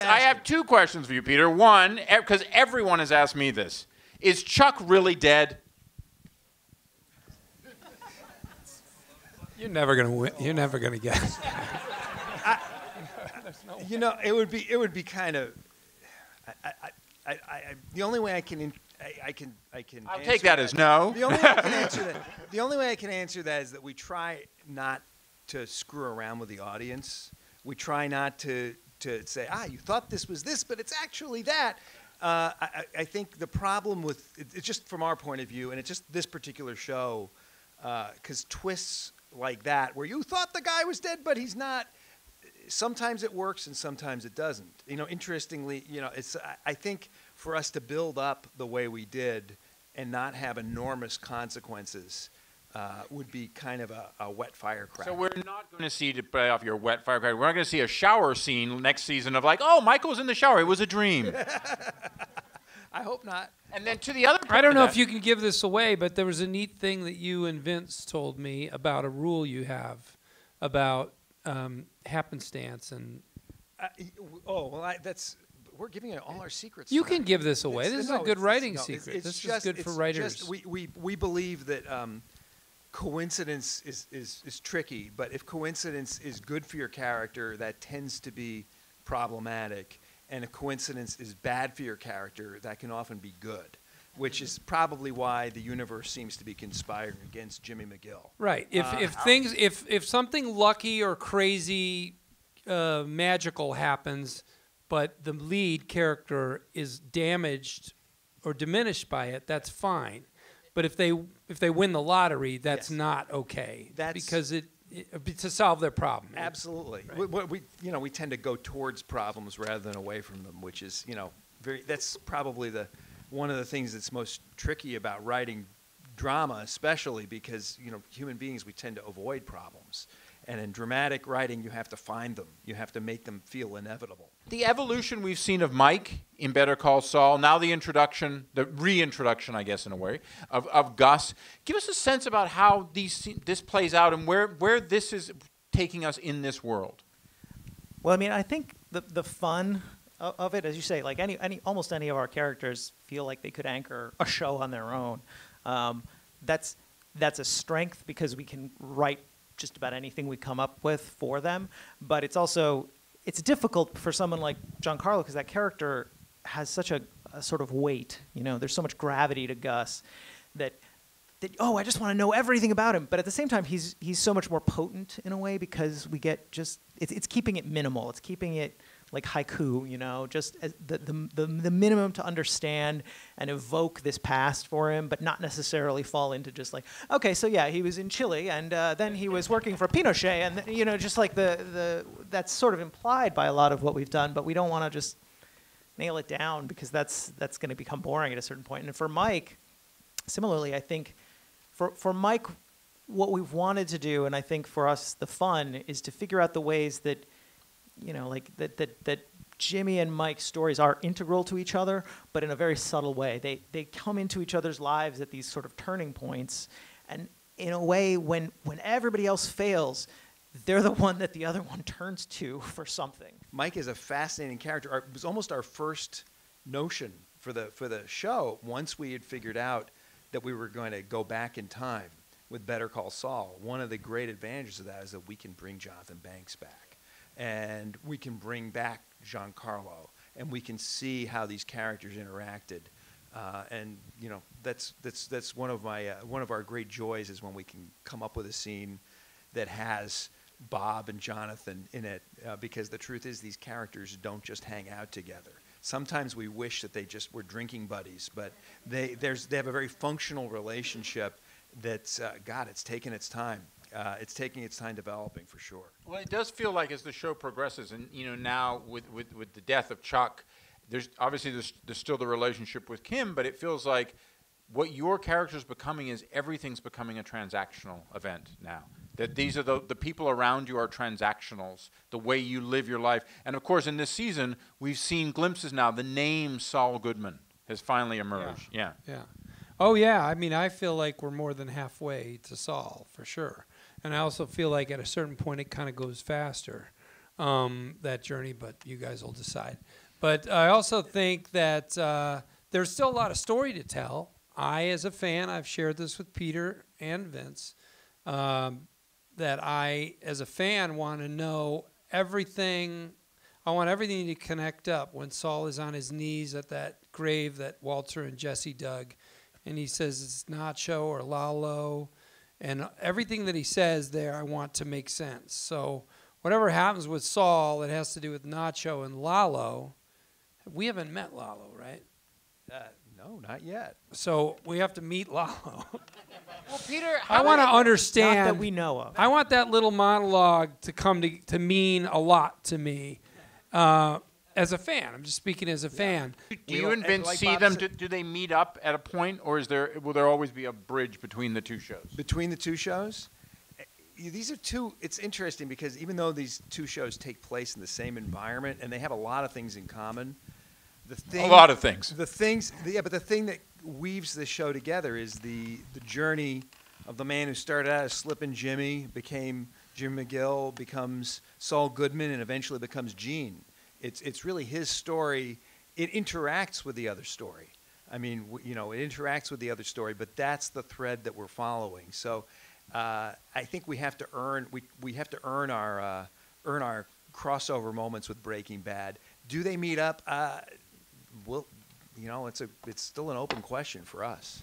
I have two questions for you, Peter. One, because everyone has asked me this. Is Chuck really dead? You're never gonna win. You're never gonna guess. You know, it would be kind of. The only way I can. I'll take that as no. The only way I can answer that. The only way I can answer that is that we try not to screw around with the audience. We try not to say, you thought this was this, but it's actually that. I think the problem with it's just from our point of view, and it's just this particular show, because twists like that, where you thought the guy was dead, but he's not. Sometimes it works, and sometimes it doesn't. You know, interestingly, you know, it's. I think for us to build up the way we did and not have enormous consequences would be kind of a wet firecracker. So we're not going to see, to play off your wet firecracker, we're not going to see a shower scene next season of like, oh, Michael was in the shower. It was a dream. I hope not. And then to the other part I don't know if you can give this away, but there was a neat thing that you and Vince told me about a rule you have about happenstance and. That's. We're giving all our secrets. You can give this away. This is a good writing secret. This is good for writers. We believe that coincidence is tricky, but if coincidence is good for your character, that tends to be problematic. And if coincidence is bad for your character, that can often be good, which is probably why the universe seems to be conspiring against Jimmy McGill. Right. If something lucky or crazy, magical happens, but the lead character is damaged or diminished by it, that's fine. But if they win the lottery, that's not okay. Because to solve their problem. Absolutely. Right. We tend to go towards problems rather than away from them, which is that's probably one of the things that's most tricky about writing drama, especially because human beings, we tend to avoid problems. And in dramatic writing, you have to find them. You have to make them feel inevitable. The evolution we've seen of Mike in Better Call Saul, now the reintroduction, I guess, in a way, of Gus. Give us a sense about how this plays out and where this is taking us in this world. Well, I mean, I think the fun of it, as you say, like almost any of our characters feel like they could anchor a show on their own. That's a strength because we can write just about anything we come up with for them, but it's difficult for someone like Giancarlo because that character has such a sort of weight. There's so much gravity to Gus that I just want to know everything about him. But at the same time, he's so much more potent in a way because we get it's keeping it minimal. It's keeping it like haiku, just as the minimum to understand and evoke this past for him, but not necessarily fall into just like, okay, so yeah, he was in Chile, and then he was working for Pinochet, and just like that's sort of implied by a lot of what we've done, but we don't want to just nail it down because that's going to become boring at a certain point. And for Mike, similarly, I think for Mike, what we've wanted to do, and I think for us the fun is to figure out the ways that that Jimmy and Mike's stories are integral to each other, but in a very subtle way. They come into each other's lives at these sort of turning points, and in a way, when everybody else fails, they're the one that the other one turns to for something. Mike is a fascinating character. It was almost our first notion for the show. Once we had figured out that we were going to go back in time with Better Call Saul, one of the great advantages of that is that we can bring Jonathan Banks back. And we can bring back Giancarlo, and we can see how these characters interacted, and that's one of our great joys is when we can come up with a scene that has Bob and Jonathan in it, because the truth is these characters don't just hang out together. Sometimes we wish that they just were drinking buddies, but they have a very functional relationship that's it's taken its time. It's taking its time developing for sure. Well, it does feel like as the show progresses, and now with the death of Chuck, there's still the relationship with Kim, but it feels like what your character's becoming is everything's becoming a transactional event now. That these are the people around you are transactionals, the way you live your life. And of course, in this season, we've seen glimpses now. The name Saul Goodman has finally emerged. Yeah. Oh, yeah. I mean, I feel like we're more than halfway to Saul, for sure. And I also feel like at a certain point it kind of goes faster. that journey, but you guys will decide. But I also think that there's still a lot of story to tell. I, as a fan, I've shared this with Peter and Vince, that I, as a fan, want to know everything. I want everything to connect up when Saul is on his knees at that grave that Walter and Jesse dug, and he says it's Nacho or Lalo, and everything that he says there I want to make sense. So whatever happens with Saul, it has to do with Nacho and Lalo. We haven't met Lalo, right? No, not yet. So we have to meet Lalo. Well, Peter, I want to Not understand. that we know of. I want that little monologue to come to mean a lot to me as a fan. I'm just speaking as a fan. Do you and Vince like see Bob them? said- Do they meet up at a point, or will there always be a bridge between the two shows? Between the two shows, these are two. It's interesting because even though these two shows take place in the same environment and they have a lot of things in common, A lot of things. but the thing that weaves the show together is the journey of the man who started out as Slippin' Jimmy, became Jim McGill, becomes Saul Goodman, and eventually becomes Gene. It's really his story. It interacts with the other story. I mean, it interacts with the other story, but that's the thread that we're following. So I think we have to earn our crossover moments with Breaking Bad. Do they meet up? It's still an open question for us.